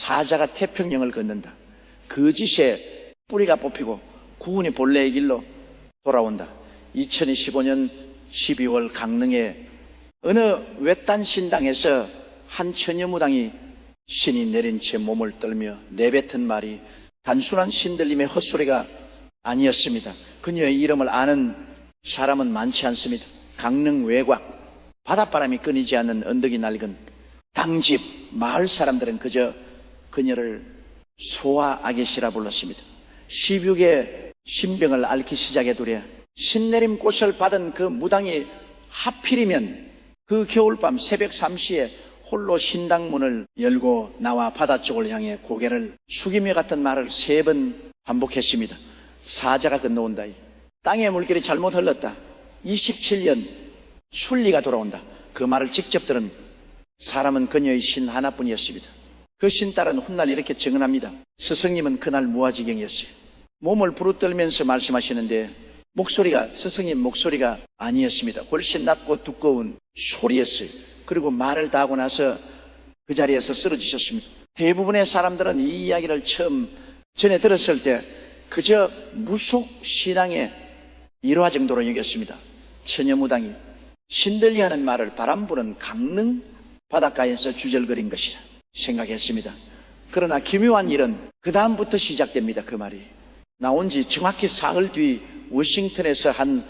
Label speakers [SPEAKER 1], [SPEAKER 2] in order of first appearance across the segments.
[SPEAKER 1] 사자가 태평양을 걷는다. 거짓의 뿌리가 뽑히고 구원이 본래의 길로 돌아온다. 2025년 12월 강릉의 어느 외딴 신당에서 한 처녀무당이 신이 내린 채 몸을 떨며 내뱉은 말이 단순한 신들림의 헛소리가 아니었습니다. 그녀의 이름을 아는 사람은 많지 않습니다. 강릉 외곽, 바닷바람이 끊이지 않는 언덕이 낡은 당집 마을 사람들은 그저 그녀를 소아 아기씨라 불렀습니다. 16의 신병을 앓기 시작해두랴 신내림 꽃을 받은 그 무당이 하필이면 그 겨울밤 새벽 3시에 홀로 신당문을 열고 나와 바다 쪽을 향해 고개를 숙이며 같은 말을 3번 반복했습니다. 사자가 건너온다. 땅의 물길이 잘못 흘렀다. 27년 순리가 돌아온다. 그 말을 직접 들은 사람은 그녀의 신 하나뿐이었습니다. 그 신딸은 훗날 이렇게 증언합니다. 스승님은 그날 무아지경이었어요. 몸을 부르떨면서 말씀하시는데 목소리가 스승님 목소리가 아니었습니다. 훨씬 낮고 두꺼운 소리였어요. 그리고 말을 다 하고 나서 그 자리에서 쓰러지셨습니다. 대부분의 사람들은 이 이야기를 처음 전해 들었을 때 그저 무속 신앙의 일화 정도로 여겼습니다. 처녀무당이 신들리 하는 말을 바람 부는 강릉 바닷가에서 주절거린 것이라 생각했습니다. 그러나 기묘한 일은 그 다음부터 시작됩니다. 그 말이 나온 지 정확히 사흘 뒤 워싱턴에서 한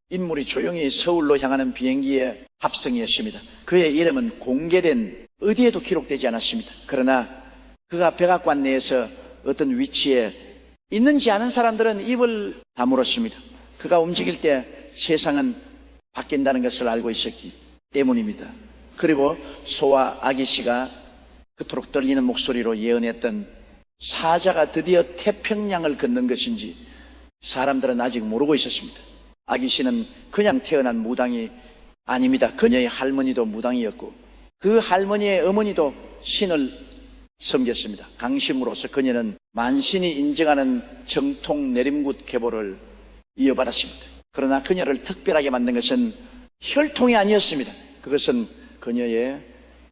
[SPEAKER 1] 인물이 조용히 서울로 향하는 비행기의 합성이었습니다. 그의 이름은 공개된 어디에도 기록되지 않았습니다. 그러나 그가 백악관 내에서 어떤 위치에 있는지 아는 사람들은 입을 다물었습니다. 그가 움직일 때 세상은 바뀐다는 것을 알고 있었기 때문입니다. 그리고 소와 아기씨가 그토록 떨리는 목소리로 예언했던 사자가 드디어 태평양을 걷는 것인지 사람들은 아직 모르고 있었습니다. 아기씨는 그냥 태어난 무당이 아닙니다. 그녀의 할머니도 무당이었고 그 할머니의 어머니도 신을 섬겼습니다. 강심으로서 그녀는 만신이 인정하는 정통 내림굿 계보를 이어받았습니다. 그러나 그녀를 특별하게 만든 것은 혈통이 아니었습니다. 그것은 그녀의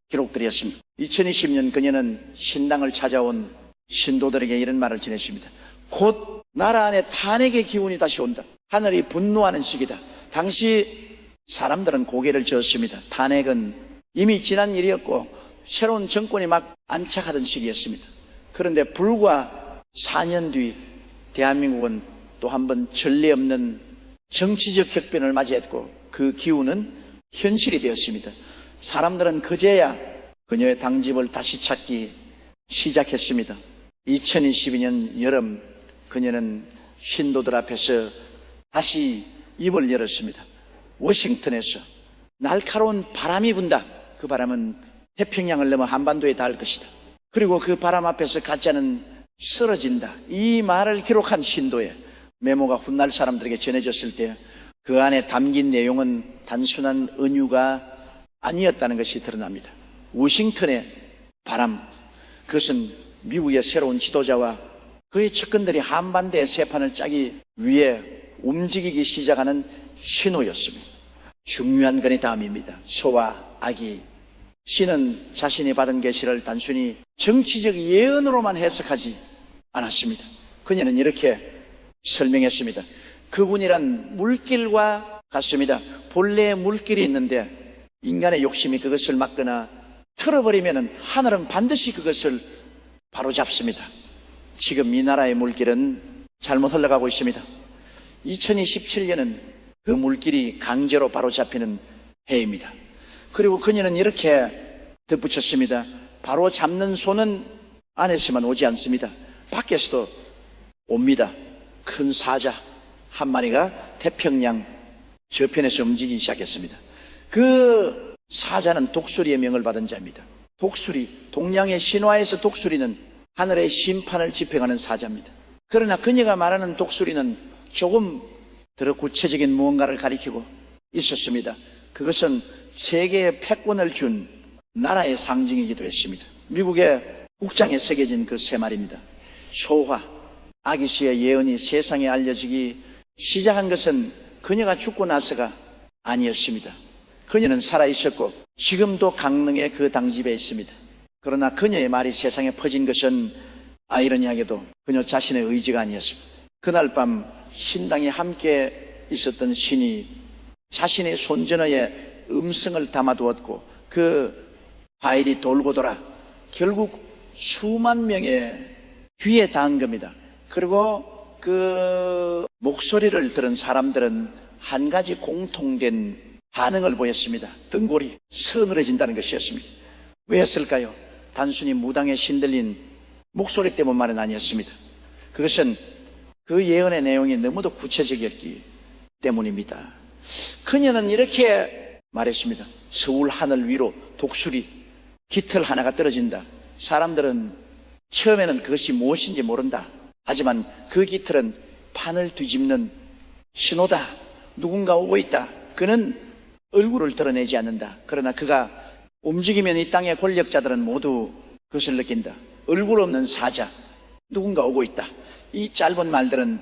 [SPEAKER 1] 기록들이었습니다. 2020년 그녀는 신당을 찾아온 신도들에게 이런 말을 전했습니다. 곧 나라 안에 탄핵의 기운이 다시 온다. 하늘이 분노하는 시기다. 당시 사람들은 고개를 저었습니다. 탄핵은 이미 지난 일이었고 새로운 정권이 막 안착하던 시기였습니다. 그런데 불과 4년 뒤 대한민국은 또 한 번 전례 없는 정치적 격변을 맞이했고 그 기운은 현실이 되었습니다. 사람들은 그제야 그녀의 당집을 다시 찾기 시작했습니다. 2022년 여름 그녀는 신도들 앞에서 다시 입을 열었습니다. 워싱턴에서 날카로운 바람이 분다. 그 바람은 태평양을 넘어 한반도에 닿을 것이다. 그리고 그 바람 앞에서 가짜는 쓰러진다. 이 말을 기록한 신도의 메모가 훗날 사람들에게 전해졌을 때 그 안에 담긴 내용은 단순한 은유가 아니었다는 것이 드러납니다. 워싱턴의 바람, 그것은 미국의 새로운 지도자와 그의 측근들이 한반도의 새판을 짜기 위해 움직이기 시작하는 신호였습니다. 중요한 건 이 다음입니다. 소와 아기. 신은 자신이 받은 계시를 단순히 정치적 예언으로만 해석하지 않았습니다. 그녀는 이렇게 설명했습니다. 그분이란 물길과 같습니다. 본래의 물길이 있는데 인간의 욕심이 그것을 막거나 틀어버리면 하늘은 반드시 그것을 바로잡습니다. 지금 이 나라의 물길은 잘못 흘러가고 있습니다. 2027년은 그 물길이 강제로 바로잡히는 해입니다. 그리고 그녀는 이렇게 덧붙였습니다. 바로 잡는 손은 안에서만 오지 않습니다. 밖에서도 옵니다. 큰 사자 한 마리가 태평양 저편에서 움직이기 시작했습니다. 그 사자는 독수리의 명을 받은 자입니다. 독수리, 동양의 신화에서 독수리는 하늘의 심판을 집행하는 사자입니다. 그러나 그녀가 말하는 독수리는 조금 더 구체적인 무언가를 가리키고 있었습니다. 그것은 세계의 패권을 준 나라의 상징이기도 했습니다. 미국의 국장에 새겨진 그 세 말입니다. 소화, 아기씨의 예언이 세상에 알려지기 시작한 것은 그녀가 죽고 나서가 아니었습니다. 그녀는 살아있었고 지금도 강릉의 그 당집에 있습니다. 그러나 그녀의 말이 세상에 퍼진 것은 아이러니하게도 그녀 자신의 의지가 아니었습니다. 그날 밤 신당에 함께 있었던 신이 자신의 손전어의 음성을 담아두었고 그 파일이 돌고 돌아 결국 수만 명의 귀에 닿은 겁니다. 그리고 그 목소리를 들은 사람들은 한 가지 공통된 반응을 보였습니다. 등골이 서늘해진다는 것이었습니다. 왜 했을까요? 단순히 무당에 신들린 목소리 때문만은 아니었습니다. 그것은 그 예언의 내용이 너무도 구체적이었기 때문입니다. 그녀는 이렇게 말했습니다. 서울 하늘 위로 독수리 깃털 하나가 떨어진다. 사람들은 처음에는 그것이 무엇인지 모른다. 하지만 그 깃털은 판을 뒤집는 신호다. 누군가 오고 있다. 그는 얼굴을 드러내지 않는다. 그러나 그가 움직이면 이 땅의 권력자들은 모두 그것을 느낀다. 얼굴 없는 사자, 누군가 오고 있다. 이 짧은 말들은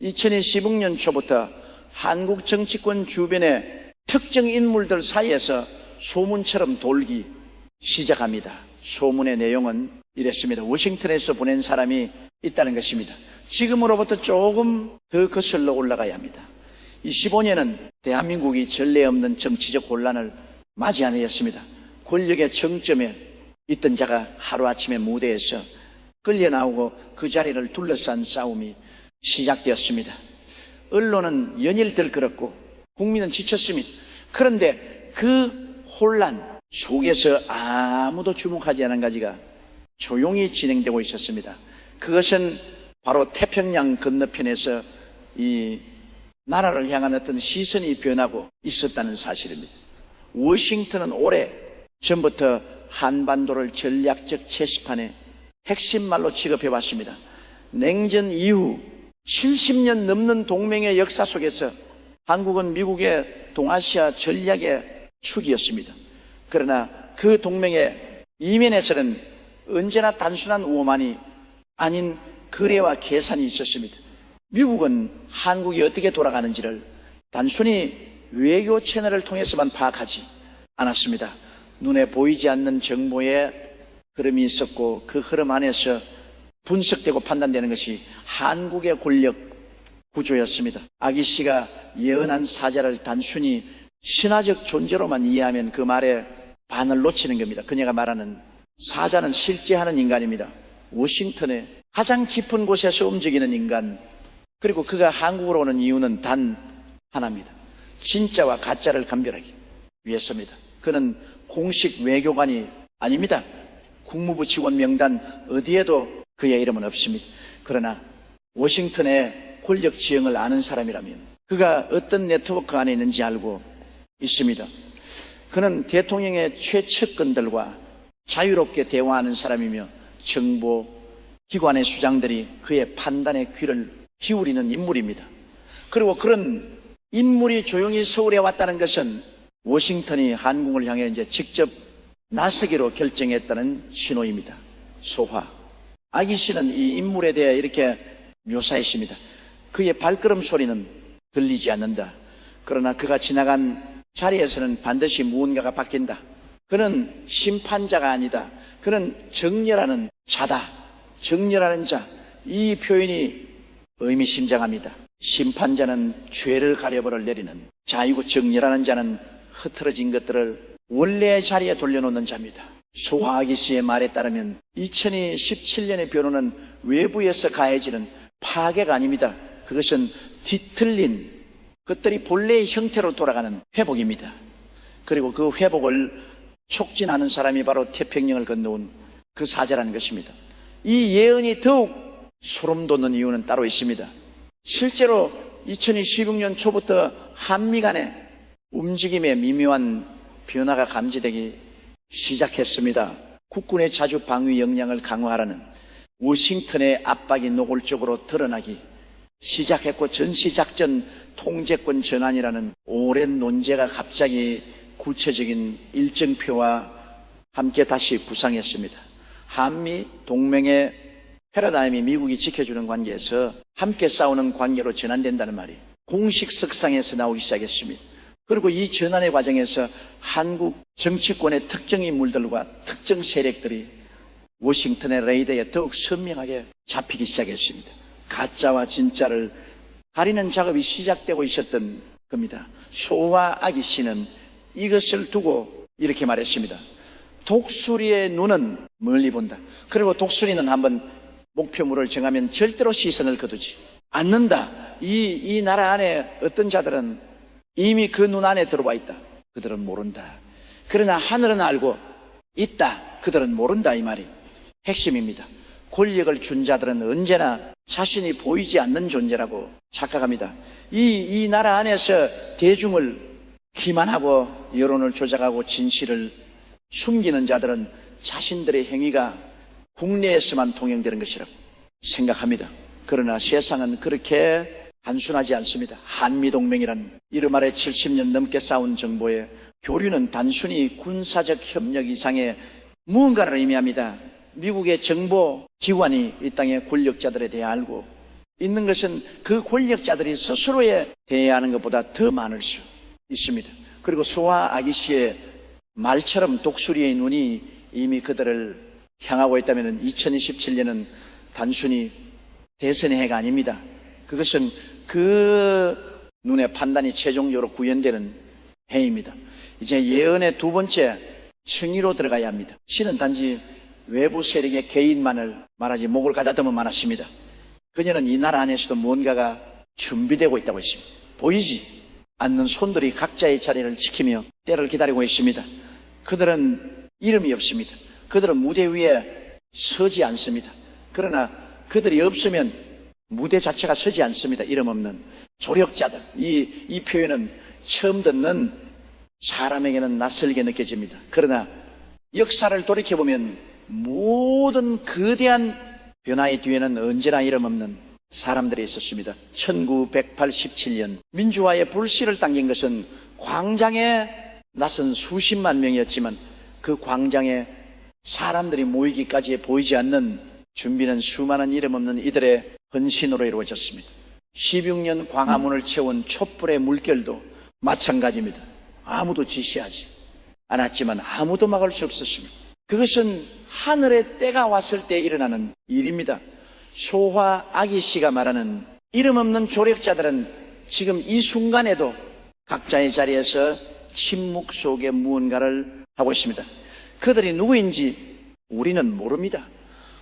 [SPEAKER 1] 2016년 초부터 한국 정치권 주변의 특정 인물들 사이에서 소문처럼 돌기 시작합니다. 소문의 내용은 이랬습니다. 워싱턴에서 보낸 사람이 있다는 것입니다. 지금으로부터 조금 더 거슬러 올라가야 합니다. 이 15년은 대한민국이 전례 없는 정치적 혼란을 맞이한 해였습니다. 권력의 정점에 있던 자가 하루아침에 무대에서 끌려나오고 그 자리를 둘러싼 싸움이 시작되었습니다. 언론은 연일 들끓었고 국민은 지쳤습니다. 그런데 그 혼란 속에서 아무도 주목하지 않은 가지가 조용히 진행되고 있었습니다. 그것은 바로 태평양 건너편에서 이 나라를 향한 어떤 시선이 변하고 있었다는 사실입니다. 워싱턴은 오래 전부터 한반도를 전략적 체스판의 핵심 말로 취급해왔습니다. 냉전 이후 70년 넘는 동맹의 역사 속에서 한국은 미국의 동아시아 전략의 축이었습니다. 그러나 그 동맹의 이면에서는 언제나 단순한 오만이 아닌 거래와 계산이 있었습니다. 미국은 한국이 어떻게 돌아가는지를 단순히 외교 채널을 통해서만 파악하지 않았습니다. 눈에 보이지 않는 정보의 흐름이 있었고 그 흐름 안에서 분석되고 판단되는 것이 한국의 권력 구조였습니다. 아기 씨가 예언한 사자를 단순히 신화적 존재로만 이해하면 그 말에 반을 놓치는 겁니다. 그녀가 말하는 사자는 실제 하는 인간입니다. 워싱턴의 가장 깊은 곳에서 움직이는 인간, 그리고 그가 한국으로 오는 이유는 단 하나입니다. 진짜와 가짜를 감별하기 위해서입니다. 그는 공식 외교관이 아닙니다. 국무부 직원 명단 어디에도 그의 이름은 없습니다. 그러나 워싱턴의 권력 지형을 아는 사람이라면 그가 어떤 네트워크 안에 있는지 알고 있습니다. 그는 대통령의 최측근들과 자유롭게 대화하는 사람이며 정보 기관의 수장들이 그의 판단에 귀를 기울이는 인물입니다. 그리고 그런 인물이 조용히 서울에 왔다는 것은 워싱턴이 한국을 향해 이제 직접 나서기로 결정했다는 신호입니다. 소화. 아기 씨는 이 인물에 대해 이렇게 묘사했습니다. 그의 발걸음 소리는 들리지 않는다. 그러나 그가 지나간 자리에서는 반드시 무언가가 바뀐다. 그는 심판자가 아니다. 그는 정렬하는 자다. 정렬하는 자. 이 표현이 의미심장합니다. 심판자는 죄를 가려버려 내리는 자이고 정렬하는 자는 흐트러진 것들을 원래의 자리에 돌려놓는 자입니다. 소화아기 씨의 말에 따르면 2017년의 변호는 외부에서 가해지는 파괴가 아닙니다. 그것은 뒤틀린 것들이 본래의 형태로 돌아가는 회복입니다. 그리고 그 회복을 촉진하는 사람이 바로 태평양을 건너온 그 사자라는 것입니다. 이 예언이 더욱 소름 돋는 이유는 따로 있습니다. 실제로 2016년 초부터 한미 간의 움직임에 미묘한 변화가 감지되기 시작했습니다. 국군의 자주 방위 역량을 강화하라는 워싱턴의 압박이 노골적으로 드러나기 시작했고, 전시작전 통제권 전환이라는 오랜 논제가 갑자기 구체적인 일정표와 함께 다시 부상했습니다. 한미 동맹의 패러다임이 미국이 지켜주는 관계에서 함께 싸우는 관계로 전환된다는 말이 공식 석상에서 나오기 시작했습니다. 그리고 이 전환의 과정에서 한국 정치권의 특정 인물들과 특정 세력들이 워싱턴의 레이더에 더욱 선명하게 잡히기 시작했습니다. 가짜와 진짜를 가리는 작업이 시작되고 있었던 겁니다. 소와 아기 씨는 이것을 두고 이렇게 말했습니다. 독수리의 눈은 멀리 본다. 그리고 독수리는 한번 목표물을 정하면 절대로 시선을 거두지 않는다. 이 나라 안에 어떤 자들은 이미 그 눈 안에 들어와 있다. 그들은 모른다. 그러나 하늘은 알고 있다. 그들은 모른다. 이 말이 핵심입니다. 권력을 준 자들은 언제나 자신이 보이지 않는 존재라고 착각합니다. 이 나라 안에서 대중을 기만하고 여론을 조작하고 진실을 숨기는 자들은 자신들의 행위가 국내에서만 통용되는 것이라고 생각합니다. 그러나 세상은 그렇게 단순하지 않습니다. 한미동맹이라는 이름 아래 70년 넘게 싸운 정보의 교류는 단순히 군사적 협력 이상의 무언가를 의미합니다. 미국의 정보기관이 이 땅의 권력자들에 대해 알고 있는 것은 그 권력자들이 스스로에 대해하는 것보다 더 많을 수 있습니다. 그리고 소와 아기 씨의 말처럼 독수리의 눈이 이미 그들을 향하고 있다면 2027년은 단순히 대선의 해가 아닙니다. 그것은 그 눈의 판단이 최종적으로 구현되는 해입니다. 이제 예언의 두 번째 청의로 들어가야 합니다. 신은 단지 외부 세력의 개인만을 말하지 목을 가다듬어 말았습니다. 그녀는 이 나라 안에서도 뭔가가 준비되고 있다고 했습니다. 보이지 않는 손들이 각자의 자리를 지키며 때를 기다리고 있습니다. 그들은 이름이 없습니다. 그들은 무대 위에 서지 않습니다. 그러나 그들이 없으면 무대 자체가 서지 않습니다. 이름 없는 조력자들. 이 표현은 처음 듣는 사람에게는 낯설게 느껴집니다. 그러나 역사를 돌이켜보면 모든 거대한 변화의 뒤에는 언제나 이름 없는 사람들이 있었습니다. 1987년 민주화의 불씨를 당긴 것은 광장에 나선 수십만 명이었지만 그 광장에 사람들이 모이기까지 보이지 않는 준비는 수많은 이름 없는 이들의 헌신으로 이루어졌습니다. 16년 광화문을 채운 촛불의 물결도 마찬가지입니다. 아무도 지시하지 않았지만 아무도 막을 수 없었습니다. 그것은 하늘의 때가 왔을 때 일어나는 일입니다. 소와 아기 씨가 말하는 이름 없는 조력자들은 지금 이 순간에도 각자의 자리에서 침묵 속에 무언가를 하고 있습니다. 그들이 누구인지 우리는 모릅니다.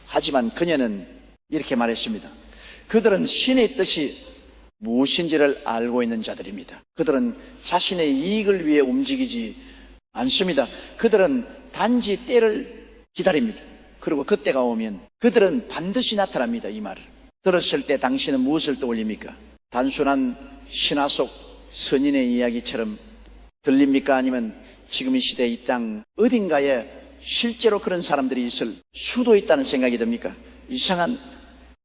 [SPEAKER 1] 하지만 그녀는 이렇게 말했습니다. 그들은 신의 뜻이 무엇인지를 알고 있는 자들입니다. 그들은 자신의 이익을 위해 움직이지 않습니다. 그들은 단지 때를 기다립니다. 그리고 그때가 오면 그들은 반드시 나타납니다. 이 말을 들었을 때 당신은 무엇을 떠올립니까? 단순한 신화 속 선인의 이야기처럼 들립니까? 아니면 지금 이 시대 이 땅 어딘가에 실제로 그런 사람들이 있을 수도 있다는 생각이 듭니까? 이상한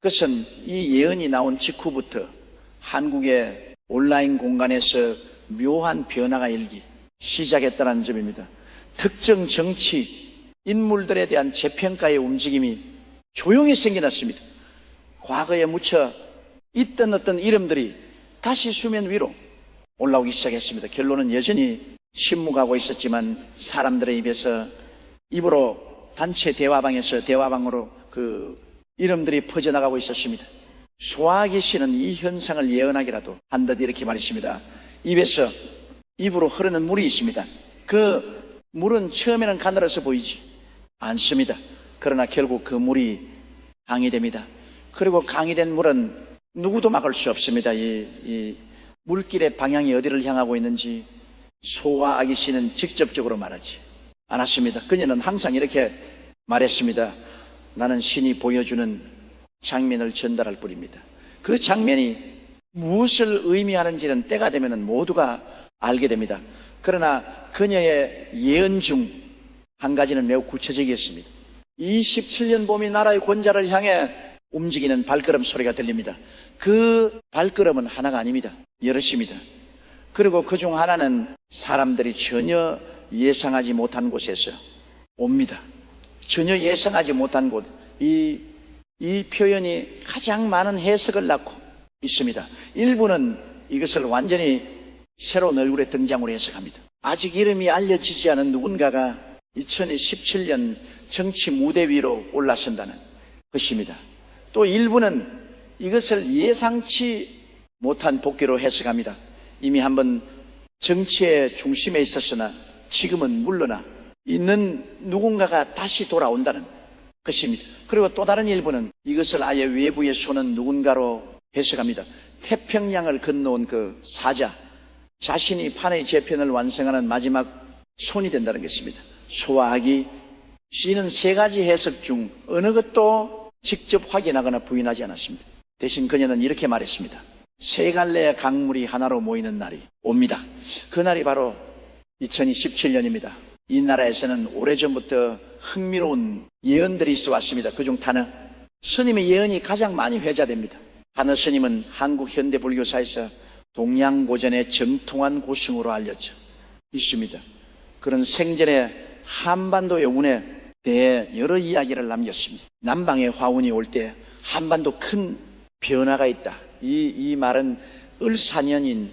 [SPEAKER 1] 것은 이 예언이 나온 직후부터 한국의 온라인 공간에서 묘한 변화가 일기 시작했다는 점입니다. 특정 정치 인물들에 대한 재평가의 움직임이 조용히 생겨났습니다. 과거에 묻혀 있던 어떤 이름들이 다시 수면 위로 올라오기 시작했습니다. 결론은 여전히 침묵하고 있었지만 사람들의 입으로 단체 대화방에서 대화방으로 그 이름들이 퍼져나가고 있었습니다. 소아기 씨는 이 현상을 예언하기라도 한 듯 이렇게 말했습니다. 입으로 흐르는 물이 있습니다. 그 물은 처음에는 가늘어서 보이지 않습니다. 그러나 결국 그 물이 강이 됩니다. 그리고 강이 된 물은 누구도 막을 수 없습니다. 이 물길의 방향이 어디를 향하고 있는지 소와 아기 씨는 직접적으로 말하지 않았습니다. 그녀는 항상 이렇게 말했습니다. 나는 신이 보여주는 장면을 전달할 뿐입니다. 그 장면이 무엇을 의미하는지는 때가 되면 모두가 알게 됩니다. 그러나 그녀의 예언 중 한 가지는 매우 구체적이었습니다. 27년 봄이 나라의 권자를 향해 움직이는 발걸음 소리가 들립니다. 그 발걸음은 하나가 아닙니다. 여럿입니다. 그리고 그중 하나는 사람들이 전혀 예상하지 못한 곳에서 옵니다. 전혀 예상하지 못한 곳. 이 표현이 가장 많은 해석을 낳고 있습니다. 일부는 이것을 완전히 새로운 얼굴의 등장으로 해석합니다. 아직 이름이 알려지지 않은 누군가가 2017년 정치 무대 위로 올라선다는 것입니다. 또 일부는 이것을 예상치 못한 복귀로 해석합니다. 이미 한번 정치의 중심에 있었으나 지금은 물러나 있는 누군가가 다시 돌아온다는 것입니다. 그리고 또 다른 일부는 이것을 아예 외부에 쏘는 누군가로 해석합니다. 태평양을 건너온 그 사자, 자신이 판의 재편을 완성하는 마지막 손이 된다는 것입니다. 소화하기, C는 세 가지 해석 중 어느 것도 직접 확인하거나 부인하지 않았습니다. 대신 그녀는 이렇게 말했습니다. 세 갈래의 강물이 하나로 모이는 날이 옵니다. 그날이 바로 2017년입니다. 이 나라에서는 오래전부터 흥미로운 예언들이 있어 왔습니다. 그중 타너 스님의 예언이 가장 많이 회자됩니다. 타너 스님은 한국 현대 불교사에서 동양고전의 정통한 고승으로 알려져 있습니다. 그런 생전에 한반도의 운에 대해 여러 이야기를 남겼습니다. 남방의 화운이 올 때 한반도 큰 변화가 있다. 이 말은 을사년인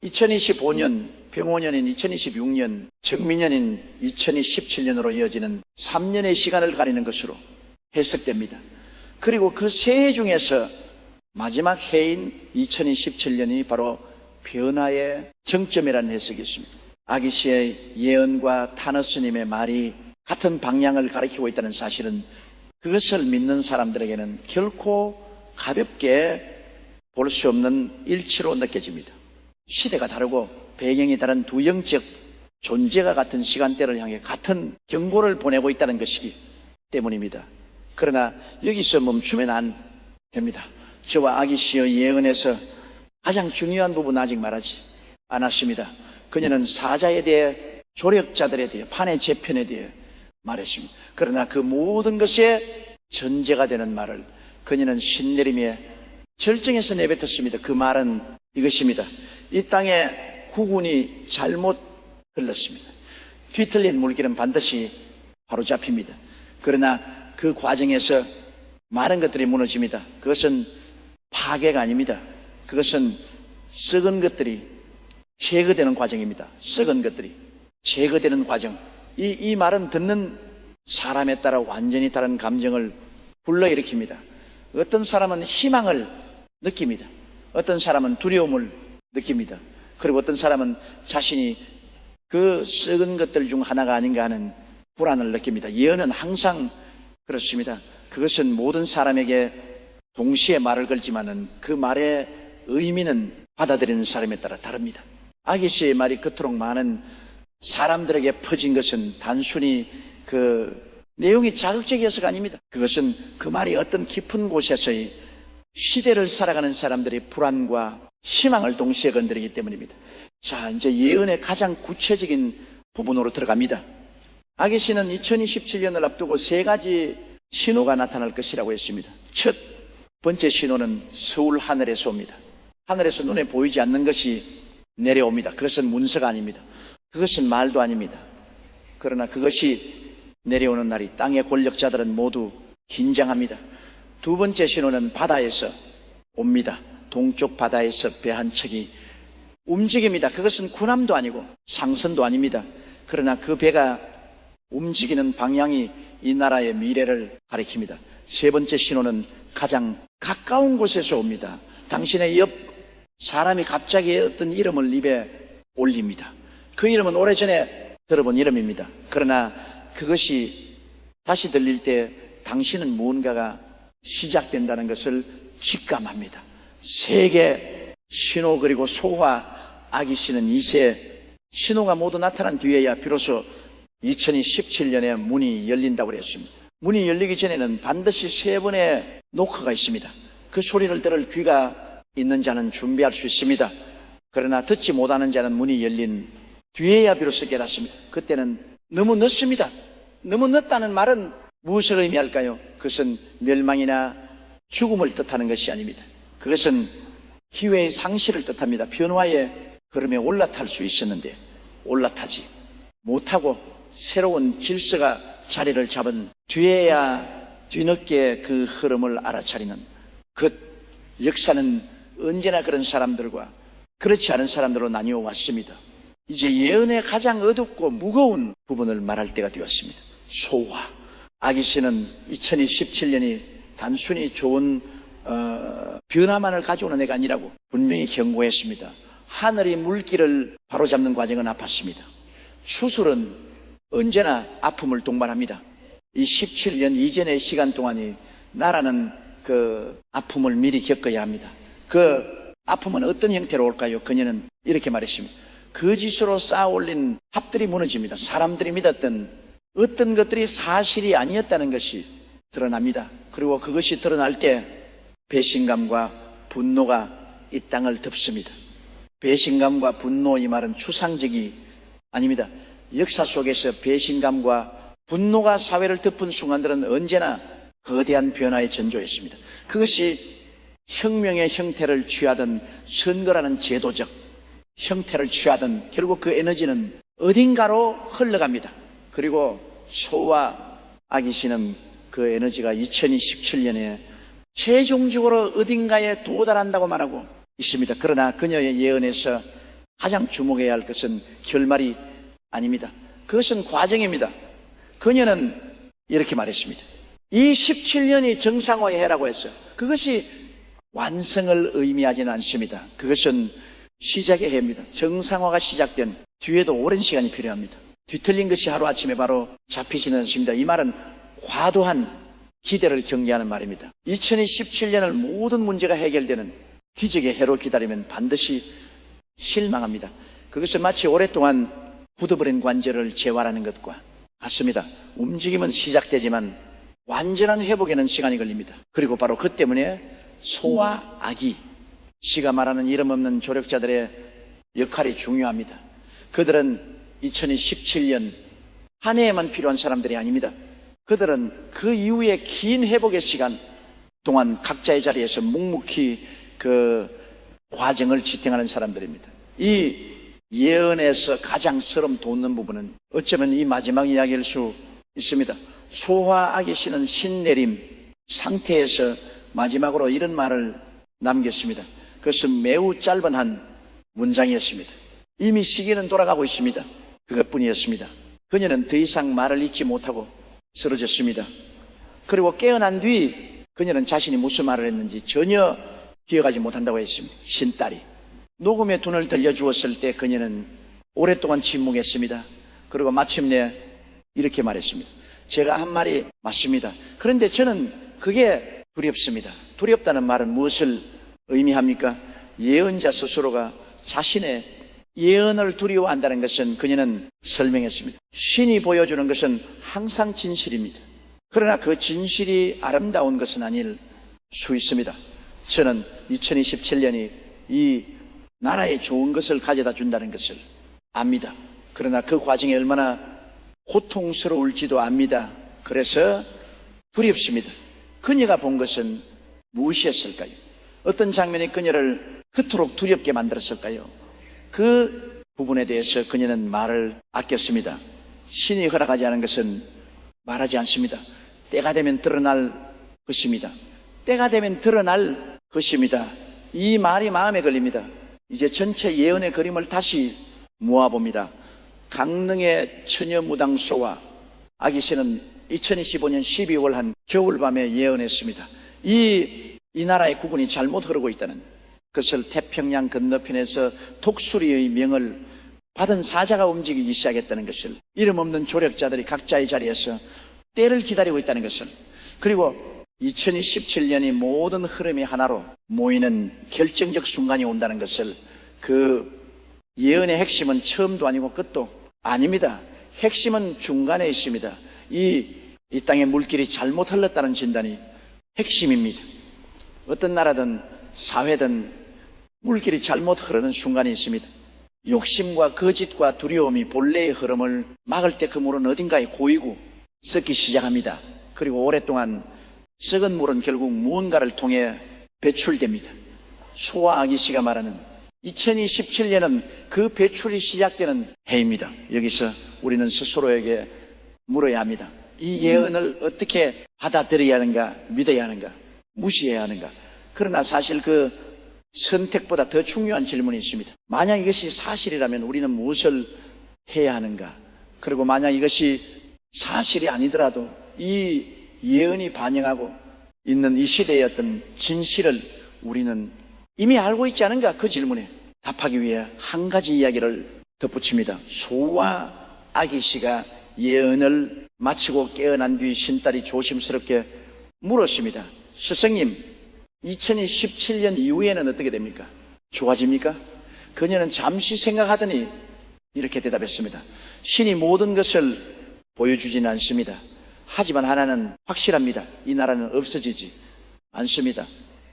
[SPEAKER 1] 2025년, 병오년인 2026년, 정미년인 2017년으로 이어지는 3년의 시간을 가리는 것으로 해석됩니다. 그리고 그 세 해 중에서 마지막 해인 2017년이 바로 변화의 정점이라는 해석이 있습니다. 아기씨의 예언과 타너 스님의 말이 같은 방향을 가리키고 있다는 사실은 그것을 믿는 사람들에게는 결코 가볍게 볼 수 없는 일치로 느껴집니다. 시대가 다르고 배경이 다른 두 영적 존재가 같은 시간대를 향해 같은 경고를 보내고 있다는 것이기 때문입니다. 그러나 여기서 멈추면 안 됩니다. 저와 아기씨의 예언에서 가장 중요한 부분은 아직 말하지 않았습니다. 그녀는 사자에 대해, 조력자들에 대해, 판의 재편에 대해 말했습니다. 그러나 그 모든 것의 전제가 되는 말을 그녀는 신내림의 절정에서 내뱉었습니다. 그 말은 이것입니다. 이 땅에 후군이 잘못 흘렀습니다. 뒤틀린 물길은 반드시 바로잡힙니다. 그러나 그 과정에서 많은 것들이 무너집니다. 그것은 파괴가 아닙니다. 그것은 썩은 것들이 제거되는 과정입니다. 썩은 것들이 제거되는 과정. 이 말은 듣는 사람에 따라 완전히 다른 감정을 불러일으킵니다. 어떤 사람은 희망을 느낍니다. 어떤 사람은 두려움을 느낍니다. 그리고 어떤 사람은 자신이 그 썩은 것들 중 하나가 아닌가 하는 불안을 느낍니다. 예언은 항상 그렇습니다. 그것은 모든 사람에게 동시에 말을 걸지만은 그 말의 의미는 받아들이는 사람에 따라 다릅니다. 아기씨의 말이 그토록 많은 사람들에게 퍼진 것은 단순히 그 내용이 자극적이어서가 아닙니다. 그것은 그 말이 어떤 깊은 곳에서의 시대를 살아가는 사람들의 불안과 희망을 동시에 건드리기 때문입니다. 자, 이제 예언의 가장 구체적인 부분으로 들어갑니다. 아기씨는 2027년을 앞두고 세 가지 신호가 나타날 것이라고 했습니다. 첫 번째 신호는 서울 하늘에서 옵니다. 하늘에서 눈에 보이지 않는 것이 내려옵니다. 그것은 문서가 아닙니다. 그것은 말도 아닙니다. 그러나 그것이 내려오는 날이 땅의 권력자들은 모두 긴장합니다. 두 번째 신호는 바다에서 옵니다. 동쪽 바다에서 배 한 척이 움직입니다. 그것은 군함도 아니고 상선도 아닙니다. 그러나 그 배가 움직이는 방향이 이 나라의 미래를 가리킵니다. 세 번째 신호는 가장 가까운 곳에서 옵니다. 당신의 옆 사람이 갑자기 어떤 이름을 입에 올립니다. 그 이름은 오래전에 들어본 이름입니다. 그러나 그것이 다시 들릴 때 당신은 무언가가 시작된다는 것을 직감합니다. 세계 신호 그리고 소화 아기씨는 이세 신호가 모두 나타난 뒤에야 비로소 2017년에 문이 열린다고 그랬습니다. 문이 열리기 전에는 반드시 세 번의 노크가 있습니다. 그 소리를 들을 귀가 있는 자는 준비할 수 있습니다. 그러나 듣지 못하는 자는 문이 열린 뒤에야 비로소 깨닫습니다. 그때는 너무 늦습니다. 너무 늦다는 말은 무엇을 의미할까요? 그것은 멸망이나 죽음을 뜻하는 것이 아닙니다. 그것은 기회의 상실을 뜻합니다. 변화의 흐름에 올라탈 수 있었는데 올라타지 못하고 새로운 질서가 자리를 잡은 뒤에야 뒤늦게 그 흐름을 알아차리는 그 역사는 언제나 그런 사람들과 그렇지 않은 사람들로 나뉘어 왔습니다. 이제 예언의 가장 어둡고 무거운 부분을 말할 때가 되었습니다. 소화. 아기씨는 2017년이 단순히 좋은 변화만을 가져오는 애가 아니라고 분명히 경고했습니다. 하늘이 물길을 바로잡는 과정은 아팠습니다. 수술은 언제나 아픔을 동반합니다. 이 17년 이전의 시간 동안이 나라는 그 아픔을 미리 겪어야 합니다. 그 아픔은 어떤 형태로 올까요? 그녀는 이렇게 말했습니다. 거짓으로 쌓아 올린 탑들이 무너집니다. 사람들이 믿었던 어떤 것들이 사실이 아니었다는 것이 드러납니다. 그리고 그것이 드러날 때 배신감과 분노가 이 땅을 덮습니다. 배신감과 분노, 이 말은 추상적이 아닙니다. 역사 속에서 배신감과 분노가 사회를 덮은 순간들은 언제나 거대한 변화의 전조였습니다. 그것이 혁명의 형태를 취하던 선거라는 제도적 형태를 취하던 결국 그 에너지는 어딘가로 흘러갑니다. 그리고 소와 아기씨는 그 에너지가 2017년에 최종적으로 어딘가에 도달한다고 말하고 있습니다. 그러나 그녀의 예언에서 가장 주목해야 할 것은 결말이 아닙니다. 그것은 과정입니다. 그녀는 이렇게 말했습니다. 이 17년이 정상화의 해라고 했어요. 그것이 완성을 의미하지는 않습니다. 그것은 시작의 해입니다. 정상화가 시작된 뒤에도 오랜 시간이 필요합니다. 뒤틀린 것이 하루아침에 바로 잡히지는 않습니다. 이 말은 과도한 기대를 경계하는 말입니다. 2017년을 모든 문제가 해결되는 기적의 해로 기다리면 반드시 실망합니다. 그것은 마치 오랫동안 굳어버린 관절을 재활하는 것과 같습니다. 움직임은 시작되지만 완전한 회복에는 시간이 걸립니다. 그리고 바로 그 때문에 소와 아기, 씨가 말하는 이름 없는 조력자들의 역할이 중요합니다. 그들은 2017년 한 해에만 필요한 사람들이 아닙니다. 그들은 그 이후에 긴 회복의 시간 동안 각자의 자리에서 묵묵히 그 과정을 지탱하는 사람들입니다. 이 예언에서 가장 서름 돋는 부분은 어쩌면 이 마지막 이야기일 수 있습니다. 소와 아기 씨는 신내림 상태에서 마지막으로 이런 말을 남겼습니다. 그것은 매우 짧은 한 문장이었습니다. 이미 시기는 돌아가고 있습니다. 그것뿐이었습니다. 그녀는 더 이상 말을 잇지 못하고 쓰러졌습니다. 그리고 깨어난 뒤 그녀는 자신이 무슨 말을 했는지 전혀 기억하지 못한다고 했습니다. 신딸이 녹음의 돈을 들려주었을 때 그녀는 오랫동안 침묵했습니다. 그리고 마침내 이렇게 말했습니다. 제가 한 말이 맞습니다. 그런데 저는 그게 두렵습니다. 두렵다는 말은 무엇을 의미합니까? 예언자 스스로가 자신의 예언을 두려워한다는 것은 그녀는 설명했습니다. 신이 보여주는 것은 항상 진실입니다. 그러나 그 진실이 아름다운 것은 아닐 수 있습니다. 저는 2027년이 이 나라에 좋은 것을 가져다 준다는 것을 압니다. 그러나 그 과정이 얼마나 고통스러울지도 압니다. 그래서 두렵습니다. 그녀가 본 것은 무엇이었을까요? 어떤 장면이 그녀를 그토록 두렵게 만들었을까요? 그 부분에 대해서 그녀는 말을 아꼈습니다. 신이 허락하지 않은 것은 말하지 않습니다. 때가 되면 드러날 것입니다. 때가 되면 드러날 것입니다. 이 말이 마음에 걸립니다. 이제 전체 예언의 그림을 다시 모아봅니다. 강릉의 처녀무당소와 아기씨는 2025년 12월 한 겨울밤에 예언했습니다. 이 나라의 국운이 잘못 흐르고 있다는 그것을 태평양 건너편에서 독수리의 명을 받은 사자가 움직이기 시작했다는 것을, 이름 없는 조력자들이 각자의 자리에서 때를 기다리고 있다는 것을, 그리고 2017년이 모든 흐름이 하나로 모이는 결정적 순간이 온다는 것을, 그 예언의 핵심은 처음도 아니고 끝도 아닙니다. 핵심은 중간에 있습니다. 이 땅의 물길이 잘못 흘렀다는 진단이 핵심입니다. 어떤 나라든 사회든 물길이 잘못 흐르는 순간이 있습니다. 욕심과 거짓과 두려움이 본래의 흐름을 막을 때 그 물은 어딘가에 고이고 썩기 시작합니다. 그리고 오랫동안 썩은 물은 결국 무언가를 통해 배출됩니다. 소와 아기씨가 말하는 2027년은 그 배출이 시작되는 해입니다. 여기서 우리는 스스로에게 물어야 합니다. 이 예언을 어떻게 받아들여야 하는가, 믿어야 하는가, 무시해야 하는가. 그러나 사실 그 선택보다 더 중요한 질문이 있습니다. 만약 이것이 사실이라면 우리는 무엇을 해야 하는가? 그리고 만약 이것이 사실이 아니더라도 이 예언이 반영하고 있는 이 시대의 어떤 진실을 우리는 이미 알고 있지 않은가? 그 질문에 답하기 위해 한 가지 이야기를 덧붙입니다. 소와 아기씨가 예언을 마치고 깨어난 뒤 신딸이 조심스럽게 물었습니다. 스승님, 2017년 이후에는 어떻게 됩니까? 좋아집니까? 그녀는 잠시 생각하더니 이렇게 대답했습니다. 신이 모든 것을 보여주지는 않습니다. 하지만 하나는 확실합니다. 이 나라는 없어지지 않습니다.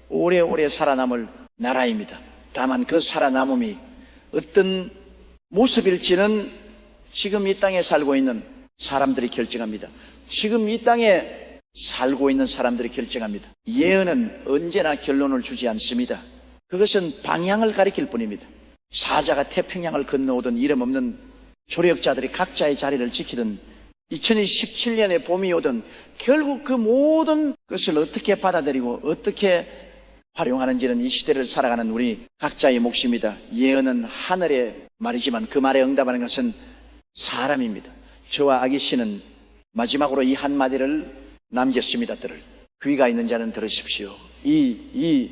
[SPEAKER 1] 오래오래 살아남을 나라입니다. 다만 그 살아남음이 어떤 모습일지는 지금 이 땅에 살고 있는 사람들이 결정합니다. 지금 이 땅에 살고 있는 사람들이 결정합니다. 예언은 언제나 결론을 주지 않습니다. 그것은 방향을 가리킬 뿐입니다. 사자가 태평양을 건너오던 이름 없는 조력자들이 각자의 자리를 지키던 2017년에 봄이 오던 결국 그 모든 것을 어떻게 받아들이고 어떻게 활용하는지는 이 시대를 살아가는 우리 각자의 몫입니다. 예언은 하늘의 말이지만 그 말에 응답하는 것은 사람입니다. 저와 아기 씨는 마지막으로 이 한마디를 남겼습니다. 귀가 있는 자는 들으십시오. 이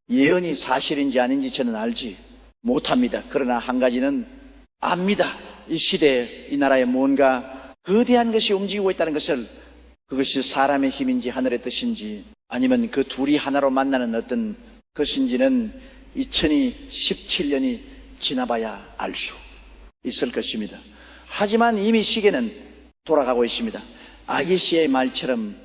[SPEAKER 1] 예언이 사실인지 아닌지 저는 알지 못합니다. 그러나 한 가지는 압니다. 이 시대에 이 나라에 뭔가 거대한 것이 움직이고 있다는 것을, 그것이 사람의 힘인지 하늘의 뜻인지 아니면 그 둘이 하나로 만나는 어떤 것인지는 2017년이 지나봐야 알 수 있을 것입니다. 하지만 이미 시계는 돌아가고 있습니다. 아기 씨의 말처럼,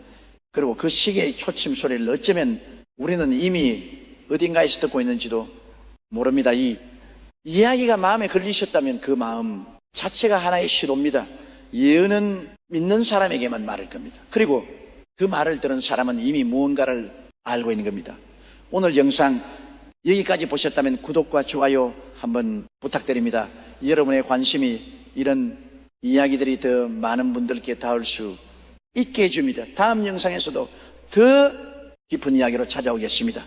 [SPEAKER 1] 그리고 그 시계의 초침 소리를 어쩌면 우리는 이미 어딘가에서 듣고 있는지도 모릅니다. 이 이야기가 마음에 걸리셨다면 그 마음 자체가 하나의 시도입니다. 예언은 믿는 사람에게만 말할 겁니다. 그리고 그 말을 들은 사람은 이미 무언가를 알고 있는 겁니다. 오늘 영상 여기까지 보셨다면 구독과 좋아요 한번 부탁드립니다. 여러분의 관심이 이런 이야기들이 더 많은 분들께 닿을 수 있게 해줍니다. 다음 영상에서도 더 깊은 이야기로 찾아오겠습니다.